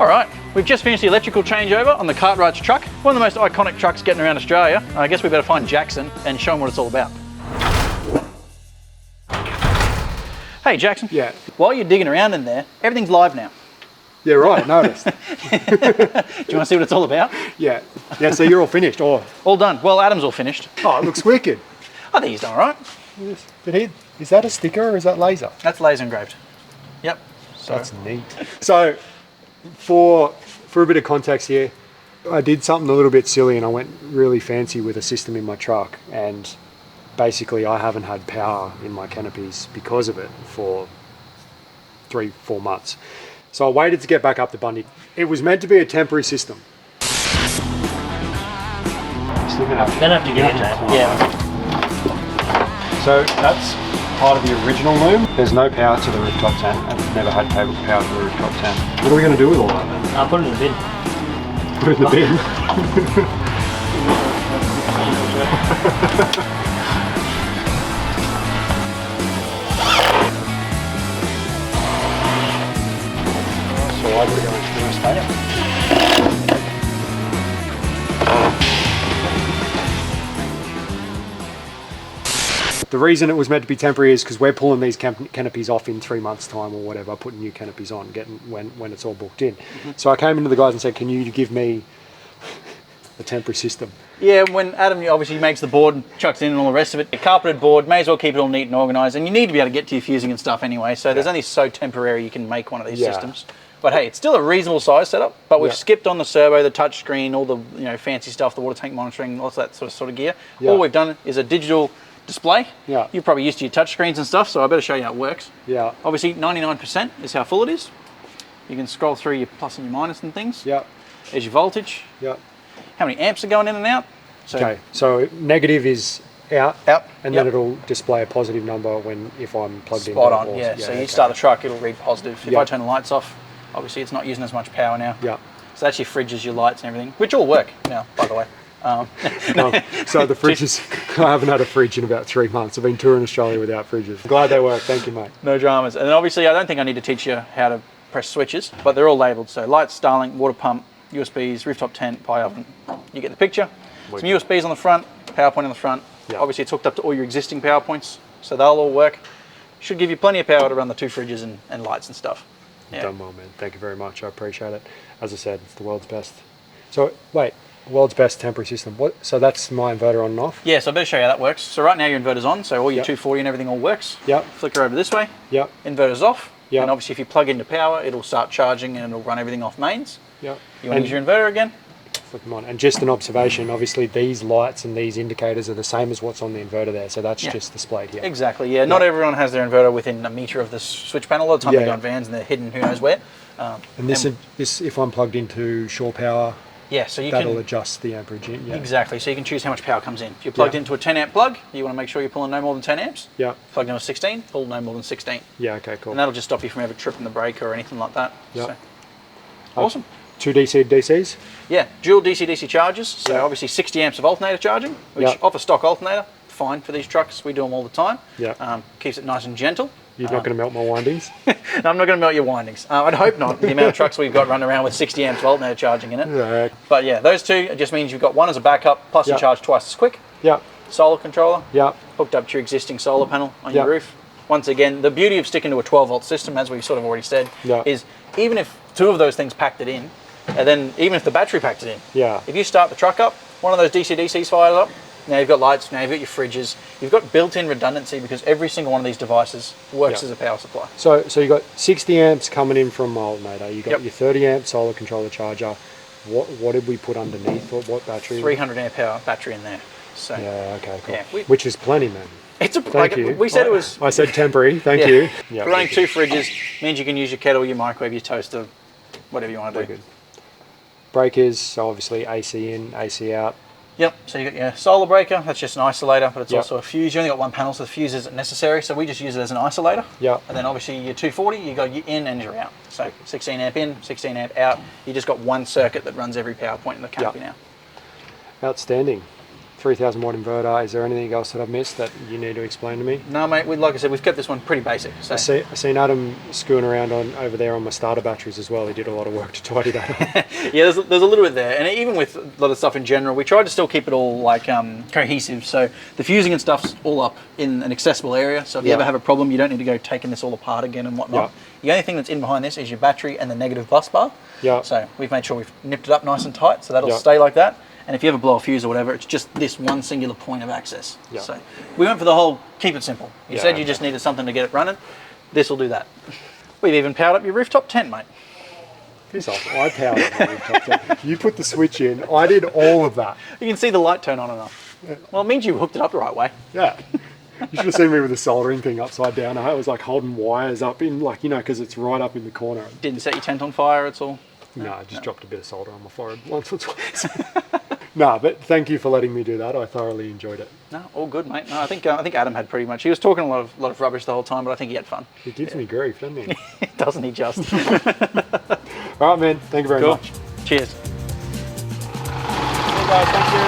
All right, we've just finished the electrical changeover on the Cartwrights truck. One of the most iconic trucks getting around Australia. I guess we better find Jackson and show him what it's all about. Hey Jackson. Yeah. While you're digging around in there, everything's live now. Yeah, right, noticed. Do you want to see what it's all about? Yeah. Yeah, so you're all finished, or? All done. Well, Adam's all finished. Oh, it looks wicked. I think he's done all right. Is that a sticker or is that laser? That's laser engraved. Yep. So. That's neat. So, for a bit of context here, I did something a little bit silly and I went really fancy with a system in my truck, and basically I haven't had power in my canopies because of it for 3-4 months. So I waited to get back up to Bundy. It was meant to be a temporary system. Still gonna have to get in there. Yeah. So that's part of the original loom. There's no power to the rooftop tent, and it's never had power to the rooftop tent. What are we going to do with all that then? I'll put it in the bin. Put it in the bin? So why would it go into the Australia? The reason it was meant to be temporary is because we're pulling these canopies off in 3 months' time or whatever, putting new canopies on, getting when it's all booked in. So I came into the guys and said, can you give me a temporary system? Yeah, when Adam obviously makes the board and chucks in and all the rest of it, a carpeted board, may as well keep it all neat and organised, and you need to be able to get to your fusing and stuff anyway, so there's only so temporary you can make one of these systems. But hey, it's still a reasonable size setup, but we've skipped on the servo, the touch screen, all the fancy stuff, the water tank monitoring, lots of that sort of gear. All we've done is a digital display. Yeah. You're probably used to your touch screens and stuff, so I better show you how it works. Yeah. Obviously 99% is how full it is. You can scroll through your plus and your minus and things. Yeah. There's your voltage. Yeah. How many amps are going in and out. Okay, so negative is out, and then Yep. it'll display a positive number if I'm plugged in. Spot on, yeah. So you start the truck, it'll read positive. If I turn the lights off, obviously it's not using as much power now. Yeah. So that's your fridges, your lights and everything, which all work now, by the way. So the fridges, I haven't had a fridge in about 3 months. I've been touring Australia without fridges. Glad they work, thank you mate. No dramas. And then obviously I don't think I need to teach you how to press switches, but they're all labelled. So lights, Starlink, water pump, USBs, rooftop tent, pie oven. You get the picture. Some USBs on the front, power point on the front. Yeah. Obviously it's hooked up to all your existing power points, so they'll all work. Should give you plenty of power to run the 2 fridges and lights and stuff. Yeah. Done well, man. Thank you very much. I appreciate it. As I said, it's the world's best. So wait, world's best temporary system. What? So that's my inverter on and off? Yeah, so I better show you how that works. So right now your inverter's on, so all your 240 and everything all works. Yep. Flicker over this way. Yep. Inverter's off. Yep. And obviously if you plug into power, it'll start charging and it'll run everything off mains. Yep. You want to use your inverter again? Flick them on. And just an observation, obviously these lights and these indicators are the same as what's on the inverter there, so that's just displayed here. Exactly, yeah. Not everyone has their inverter within a metre of the switch panel. A lot of the time they go on vans and they're hidden who knows where. And this, if I'm plugged into shore power, so you that'll can adjust the amperage in. Yeah. Exactly, so you can choose how much power comes in. If you're plugged into a 10 amp plug, you want to make sure you're pulling no more than 10 amps. Yeah. Plugged into a 16, pull no more than 16. Yeah, okay, cool. And that'll just stop you from ever tripping the brake or anything like that. Yeah. So, awesome. 2 DC DCs? Yeah, dual DC-DC chargers. So obviously 60 amps of alternator charging, which off a stock alternator, fine for these trucks. We do them all the time. Yeah. Keeps it nice and gentle. You're not going to melt my windings? No, I'm not going to melt your windings. I'd hope not, the amount of trucks we've got running around with 60 amps of alternator charging in it. Yeah. But yeah, those two, it just means you've got one as a backup, plus you charge twice as quick. Yeah. Solar controller. Yeah. Hooked up to your existing solar panel on your roof. Once again, the beauty of sticking to a 12 volt system, as we've sort of already said, is even if 2 of those things packed it in, and then even if the battery packed it in, if you start the truck up, one of those DC-DCs fires up, now you've got lights, now you've got your fridges, you've got built-in redundancy because every single one of these devices works as a power supply. So you've got 60 amps coming in from my alternator, you've got your 30 amp solar controller charger. What did we put underneath? What battery? 300 amp hour battery in there. So yeah, okay, cool. Yeah, which is plenty, man. It's a Thank you. We said it was. I said temporary. Thank you. Yeah. Running 2 fridges means you can use your kettle, your microwave, your toaster, whatever you want to do. Good. Breakers, so obviously AC in, AC out. Yep, so you got your solar breaker, that's just an isolator, but it's also a fuse. You only got one panel, so the fuse isn't necessary, so we just use it as an isolator. Yeah. And then obviously your 240, you got your in and your out. So 16 amp in, 16 amp out. You just got one circuit that runs every power point in the canopy now. Outstanding. 3000 watt inverter. Is there anything else that I've missed that you need to explain to me? No, mate. Like I said, we've kept this one pretty basic. So. I've seen Adam screwing around over there on my starter batteries as well. He did a lot of work to tidy that up. Yeah, there's a little bit there, and even with a lot of stuff in general, we tried to still keep it all like cohesive. So the fusing and stuff's all up in an accessible area. So if you ever have a problem, you don't need to go taking this all apart again and whatnot. The only thing that's in behind this is your battery and the negative bus bar. So we've made sure we've nipped it up nice and tight, so that'll stay like that. And if you ever blow a fuse or whatever, it's just this one singular point of access. So we went for the whole keep it simple. You said you just needed something to get it running. This will do that. We've even powered up your rooftop tent, mate. Piss off. I powered up my rooftop tent. You put the switch in. I did all of that. You can see the light turn on and off. Well, it means you hooked it up the right way. Yeah. You should have seen me with the soldering thing upside down. I was like holding wires up in, like, you know, because it's right up in the corner. Didn't set your tent on fire at all? No, I just dropped a bit of solder on my forehead once or twice. No, but thank you for letting me do that. I thoroughly enjoyed it. No, all good, mate. No, I think Adam had pretty much. He was talking a lot of rubbish the whole time, but I think he had fun. He gives me grief, doesn't he? Doesn't he just? All right, man. Thank you very much. Cheers. Hey guys, thank you.